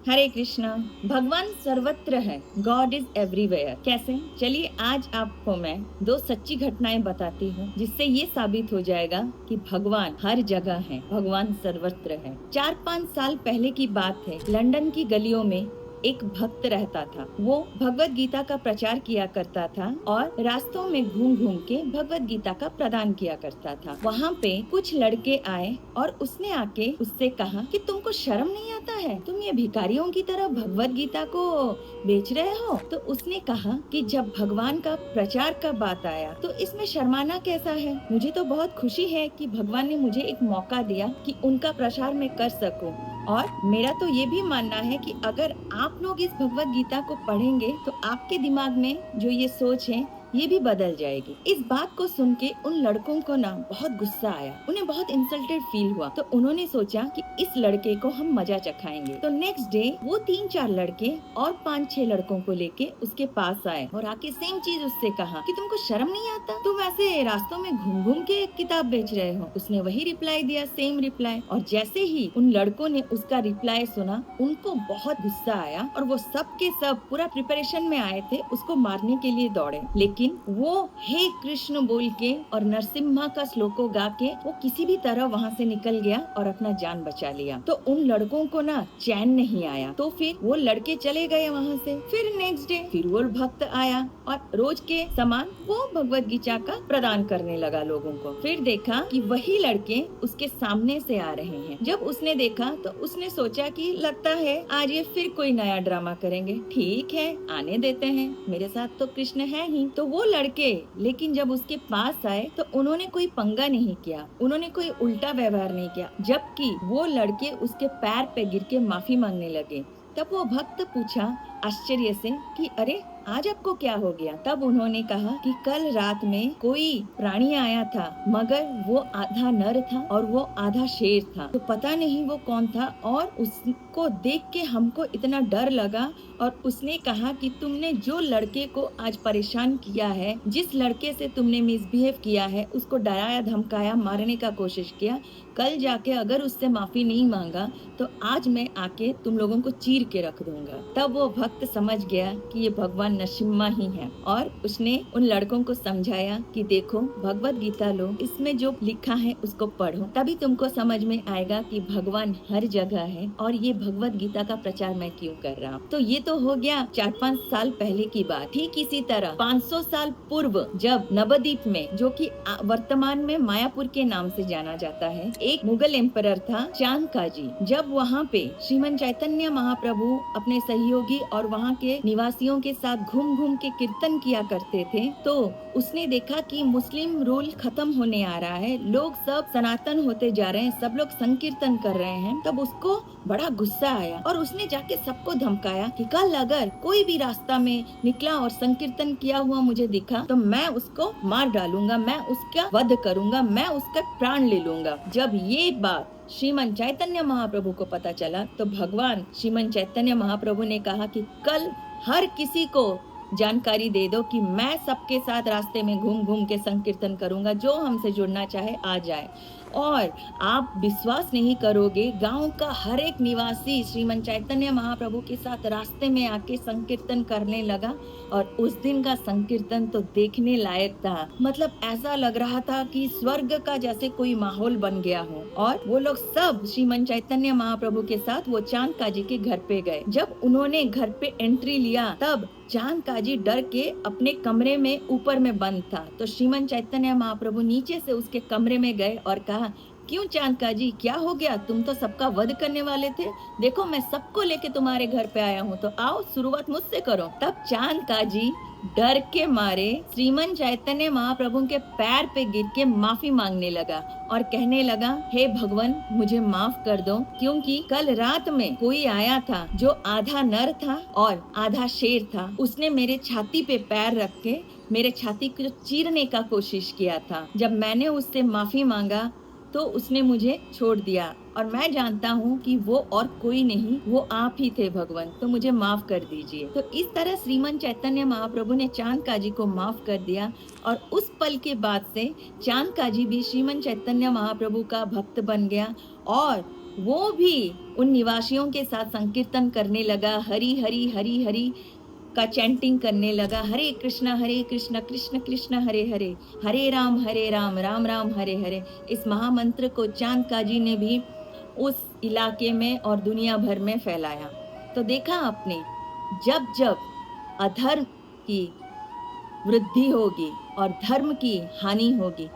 हरे कृष्णा। भगवान सर्वत्र है। God is everywhere. कैसे? चलिए आज आपको मैं दो सच्ची घटनाएं बताती हूँ जिससे ये साबित हो जाएगा कि भगवान हर जगह है, भगवान सर्वत्र है। 4-5 साल पहले की बात है। लंदन की गलियों में एक भक्त रहता था। वो भगवत गीता का प्रचार किया करता था और रास्तों में घूम घूम के भगवत गीता का प्रदान किया करता था। वहाँ पे कुछ लड़के आए और उसने आके उससे कहा कि तुमको शर्म नहीं आता है? तुम ये भिखारियों की तरह भगवत गीता को बेच रहे हो? तो उसने कहा कि जब भगवान का प्रचार का बात आया तो इसमें शर्माना कैसा है? मुझे तो बहुत खुशी है कि भगवान ने मुझे एक मौका दिया कि उनका प्रचार मैं कर सकूं। और मेरा तो ये भी मानना है कि अगर आप लोग इस भगवत गीता को पढ़ेंगे तो आपके दिमाग में जो ये सोच है ये भी बदल जाएगी। इस बात को सुन के उन लड़कों को ना बहुत गुस्सा आया, उन्हें बहुत इंसल्टेड फील हुआ। तो उन्होंने सोचा कि इस लड़के को हम मजा चखाएंगे। तो नेक्स्ट डे वो 3-4 लड़के और 5-6 लड़कों को लेके उसके पास आए और आके सेम चीज उससे कहा कि तुमको शर्म नहीं आता? तुम ऐसे रास्तों में घूम घूम के किताब बेच रहे हो। उसने वही रिप्लाई दिया, सेम रिप्लाई। और जैसे ही उन लड़कों ने उसका रिप्लाई सुना, उनको बहुत गुस्सा आया और वो सब के सब पूरा प्रिपरेशन में आए थे उसको मारने के लिए दौड़े। लेकिन वो हे कृष्ण बोल के और नरसिम्हा का श्लोको गा के वो किसी भी तरह वहाँ से निकल गया और अपना जान बचा लिया। तो उन लड़कों को ना चैन नहीं आया। तो फिर वो लड़के चले गए वहाँ से। फिर नेक्स्ट डे फिर वो भक्त आया और रोज के समान वो भगवत गीता का प्रदान करने लगा लोगों को। फिर देखा कि वही लड़के उसके सामने से आ रहे हैं। जब उसने देखा तो उसने सोचा कि लगता है आज ये फिर कोई नया ड्रामा करेंगे। ठीक है, आने देते हैं, मेरे साथ तो कृष्ण है ही। तो वो लड़के लेकिन जब उसके पास आए तो उन्होंने कोई पंगा नहीं किया, उन्होंने कोई उल्टा व्यवहार नहीं किया, जबकि वो लड़के उसके पैर पे गिर के माफी मांगने लगे। तब वो भक्त पूछा आश्चर्य से कि अरे आज आपको क्या हो गया? तब उन्होंने कहा कि कल रात में कोई प्राणी आया था, मगर वो आधा नर था और वो आधा शेर था। तो पता नहीं वो कौन था और उसको देख के हमको इतना डर लगा। और उसने कहा कि तुमने जो लड़के को आज परेशान किया है, जिस लड़के से तुमने मिसबिहेव किया है, उसको डराया धमकाया, मारने का कोशिश किया, कल जाके अगर उससे माफी नहीं मांगा तो आज मैं आके तुम लोगों को चीर के रख दूंगा। तब वो भक्त समझ गया कि ये भगवान नरसिम्हा ही है और उसने उन लड़कों को समझाया कि देखो भगवत गीता लो, इसमें जो लिखा है उसको पढ़ो, तभी तुमको समझ में आएगा कि भगवान हर जगह है और ये भगवत गीता का प्रचार मैं क्यों कर रहा हूँ। तो ये तो हो गया 4-5 साल पहले की बात। ठीक इसी तरह 500 साल पूर्व जब नवद्वीप में, जो कि वर्तमान में मायापुर के नाम से जाना जाता है, एक मुगल एम्परर था चांद काजी। जब वहाँ पे श्रीमन चैतन्य महाप्रभु अपने सहयोगी और वहाँ के निवासियों के साथ घूम घूम के कीर्तन किया करते थे, तो उसने देखा कि मुस्लिम रूल खत्म होने आ रहा है, लोग सब सनातन होते जा रहे हैं, सब लोग संकीर्तन कर रहे हैं। तब उसको बड़ा गुस्सा आया और उसने जाके सबको धमकाया कि कल अगर कोई भी रास्ता में निकला और संकीर्तन किया हुआ मुझे दिखा तो मैं उसको मार डालूंगा, मैं उसका वध करूंगा, मैं उसका प्राण ले लूंगा। जब ये बात श्रीमन चैतन्य महाप्रभु को पता चला तो भगवान श्रीमन चैतन्य महाप्रभु ने कहा कि कल हर किसी को जानकारी दे दो कि मैं सबके साथ रास्ते में घूम घूम के संकीर्तन करूंगा, जो हमसे जुड़ना चाहे आ जाए। और आप विश्वास नहीं करोगे, गांव का हर एक निवासी श्रीमन चैतन्य महाप्रभु के साथ रास्ते में आके संकीर्तन करने लगा। और उस दिन का संकीर्तन तो देखने लायक था। मतलब ऐसा लग रहा था कि स्वर्ग का जैसे कोई माहौल बन गया हो। और वो लोग सब श्रीमन चैतन्य महाप्रभु के साथ वो चांद काजी के घर पे गए। जब उन्होंने घर पे एंट्री लिया तब चांद काजी डर के अपने कमरे में ऊपर में बंद था। तो श्रीमन चैतन्य महाप्रभु नीचे से उसके कमरे में गए और कहा, क्यों चांद काजी, क्या हो गया? तुम तो सबका वध करने वाले थे, देखो मैं सबको लेके तुम्हारे घर पे आया हूँ, तो आओ शुरुआत मुझसे करो। तब चांद काजी डर के मारे श्रीमन चैतन्य महाप्रभु के पैर पे गिर के माफी मांगने लगा और कहने लगा, हे भगवान मुझे माफ कर दो, क्योंकि कल रात में कोई आया था जो आधा नर था और आधा शेर था। उसने मेरे छाती पे पैर रख के मेरे छाती को चीरने का कोशिश किया था। जब मैंने उससे माफी मांगा तो उसने मुझे छोड़ दिया और मैं जानता हूँ कि वो और कोई नहीं, वो आप ही थे भगवान, तो मुझे माफ कर दीजिए। तो इस तरह श्रीमन चैतन्य महाप्रभु ने चांद काजी को माफ कर दिया और उस पल के बाद से चांद काजी भी श्रीमन चैतन्य महाप्रभु का भक्त बन गया और वो भी उन निवासियों के साथ संकीर्तन करने लगा, हरि हरि हरि हरि का चैंटिंग करने लगा, हरे कृष्ण कृष्ण कृष्ण हरे हरे, हरे राम राम राम हरे हरे। इस महामंत्र को चांद काजी ने भी उस इलाके में और दुनिया भर में फैलाया। तो देखा आपने, जब जब अधर्म की वृद्धि होगी और धर्म की हानि होगी,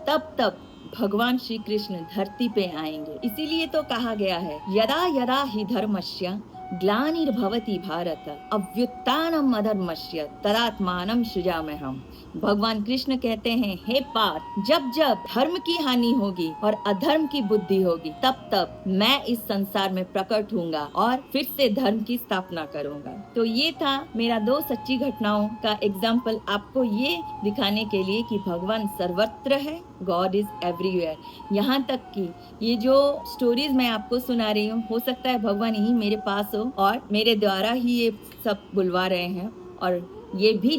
तब तब भगवान श्री कृष्ण धरती पे आएंगे। इसीलिए तो कहा गया है, यदा यदा हि धर्मस्य ग्लानिर्भवति भारत अभ्युत्थानम अधर्मस्य तदात्मानं सृजाम्यहम्। भगवान कृष्ण कहते हैं, हे पार्थ, जब जब धर्म की हानि होगी और अधर्म की बुद्धि होगी, तब तब मैं इस संसार में प्रकट होऊंगा और फिर से धर्म की स्थापना करूंगा। तो ये था मेरा 2 सच्ची घटनाओं का एग्जाम्पल, आपको ये दिखाने के लिए कि भगवान सर्वत्र है, गॉड इज एवरीवेयर। यहाँ तक कि ये जो स्टोरीज मैं आपको सुना रही हूँ, हो सकता है भगवान ही मेरे पास हो और मेरे द्वारा ही ये सब बुलवा रहे हैं, और ये भी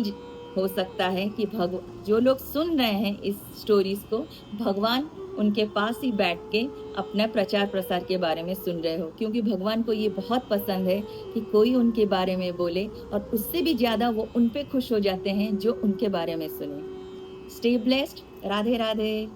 हो सकता है कि जो लोग सुन रहे हैं इस स्टोरीज को, भगवान उनके पास ही बैठ के अपना प्रचार प्रसार के बारे में सुन रहे हो, क्योंकि भगवान को ये बहुत पसंद है कि कोई उनके बारे में बोले, और उससे भी ज्यादा वो उन पे खुश हो जाते हैं जो उनके बारे में सुने। Stay blessed. राधे राधे।